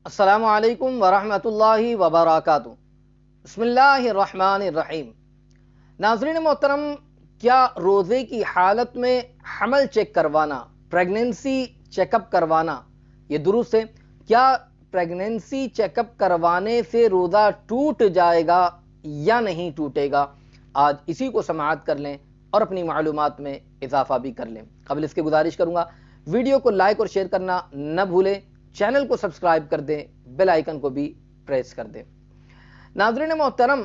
अस्सलामु अलैकुम वरहमतुल्लाहि वबरकातुहू। बिस्मिल्लाहिर्रहमानिर्रहीम। नाज़रीन मोहतरम, क्या रोज़े की हालत में हमल चेक करवाना, प्रेगनेंसी चेकअप करवाना ये दुरुस्त है? क्या प्रेगनेंसी चेकअप करवाने से रोज़ा टूट जाएगा या नहीं टूटेगा? आज इसी को समाअत कर लें और अपनी मालूमात में इजाफा भी कर लें। क़ब्ल इसके गुजारिश करूँगा वीडियो को लाइक और शेयर करना न भूलें, चैनल को सब्सक्राइब कर दें, बेल आइकन को भी प्रेस कर दें। नाज़रीन मोहतरम,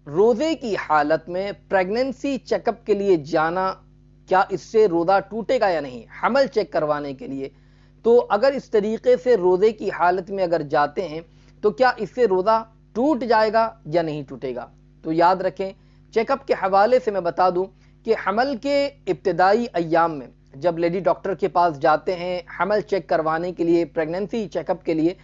रोज़े की हालत में प्रेगनेंसी चेकअप के लिए जाना, क्या इससे रोज़ा टूटेगा या नहीं? हमल चेक करवाने के लिए तो अगर इस तरीके से रोज़े की हालत में अगर जाते हैं तो क्या इससे रोज़ा टूट जाएगा या नहीं टूटेगा? तो याद रखें, चेकअप के हवाले से मैं बता दूं कि हमल के इब्तिदाई अय्याम में जब लेडी डॉक्टर के पास जाते हैं हमल चेक करवाने के लिए, प्रेगनेंसी चेकअप के लिए,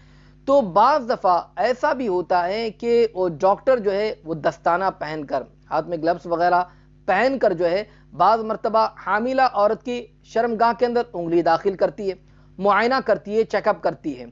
तो बाज़ दफ़ा ऐसा भी होता है कि वो डॉक्टर जो है वो दस्ताना पहनकर, हाथ में ग्लव्स वगैरह पहनकर जो है बाज़ मर्तबा हामिला औरत की शर्मगाह के अंदर उंगली दाखिल करती है, मुआयना करती है, चेकअप करती है,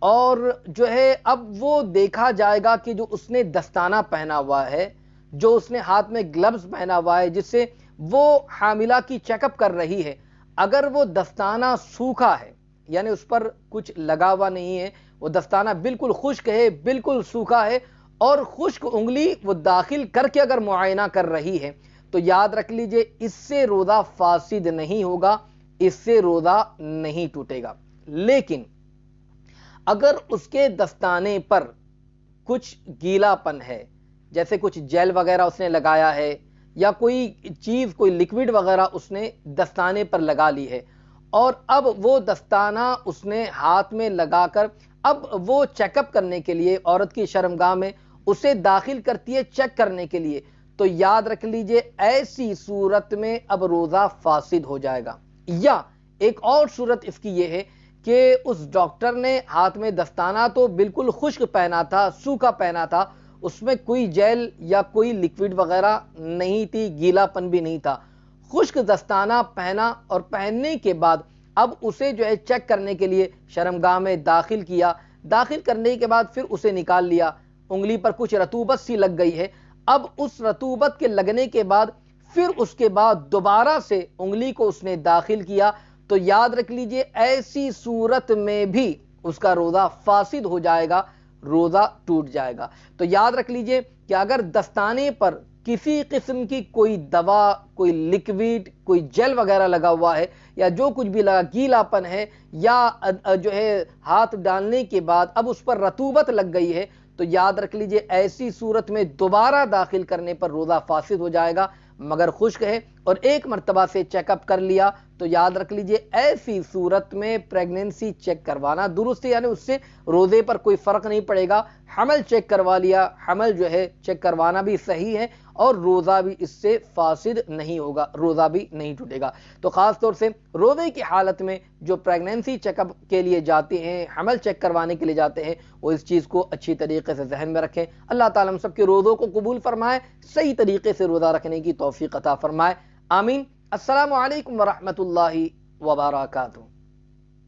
और जो है अब वो देखा जाएगा कि जो उसने दस्ताना पहना हुआ है, जो उसने हाथ में ग्लव्स पहना हुआ है, जिससे वो हामिला की चेकअप कर रही है, अगर वो दस्ताना सूखा है, यानी उस पर कुछ लगा हुआ नहीं है, वो दस्ताना बिल्कुल खुश्क है, बिल्कुल सूखा है, और खुश्क उंगली वो दाखिल करके अगर मुआयना कर रही है, तो याद रख लीजिए इससे रोज़ा फासिद नहीं होगा, इससे रोज़ा नहीं टूटेगा। लेकिन अगर उसके दस्ताने पर कुछ गीलापन है, जैसे कुछ जेल वगैरह उसने लगाया है या कोई चीज़, कोई लिक्विड वगैरह उसने दस्ताने पर लगा ली है, और अब वो दस्ताना उसने हाथ में लगाकर अब वो चेकअप करने के लिए औरत की शर्मगाह में उसे दाखिल करती है चेक करने के लिए, तो याद रख लीजिए ऐसी सूरत में अब रोज़ा फासिद हो जाएगा। या एक और सूरत इसकी ये है कि उस डॉक्टर ने हाथ में दस्ताना तो बिल्कुल खुश्क पहना था, सूखा पहना था, उसमें कोई जेल या कोई लिक्विड वगैरह नहीं थी, गीलापन भी नहीं था, खुश्क दस्ताना पहना, और पहनने के बाद अब उसे जो है चेक करने के लिए शर्मगाह में दाखिल किया, दाखिल करने के बाद फिर उसे निकाल लिया, उंगली पर कुछ रतूबत सी लग गई है, अब उस रतूबत के लगने के बाद फिर उसके बाद दोबारा से उंगली को उसने दाखिल किया, तो याद रख लीजिए ऐसी सूरत में भी उसका रोज़ा फासिद हो जाएगा, रोज़ा टूट जाएगा। तो याद रख लीजिए कि अगर दस्ताने पर किसी किस्म की कोई दवा, कोई लिक्विड, कोई जेल वगैरह लगा हुआ है, या जो कुछ भी लगा, गीलापन है, या जो है हाथ डालने के बाद अब उस पर रतूबत लग गई है, तो याद रख लीजिए ऐसी सूरत में दोबारा दाखिल करने पर रोज़ा फासिद हो जाएगा। मगर खुश्क है और एक मर्तबा से चेकअप कर लिया, तो याद रख लीजिए ऐसी सूरत में प्रेगनेंसी चेक करवाना दुरुस्त है, यानी उससे रोज़े पर कोई फ़र्क नहीं पड़ेगा। हमल चेक करवा लिया, हमल जो है चेक करवाना भी सही है, और रोज़ा भी इससे फासिद नहीं होगा, रोज़ा भी नहीं टूटेगा। तो ख़ास तौर से रोज़े की हालत में जो प्रेगनेंसी चेकअप के लिए जाते हैं, हमल चेक करवाने के लिए जाते हैं, वो इस चीज़ को अच्छी तरीके से जहन में रखें। अल्लाह ताला हम सबके रोज़ों को कबूल फरमाए, सही तरीके से रोज़ा रखने की तौफीक अता फरमाए। आमीन। अस्सलामु अलैकुम वरहमतुल्लाहि वबरकातुहू।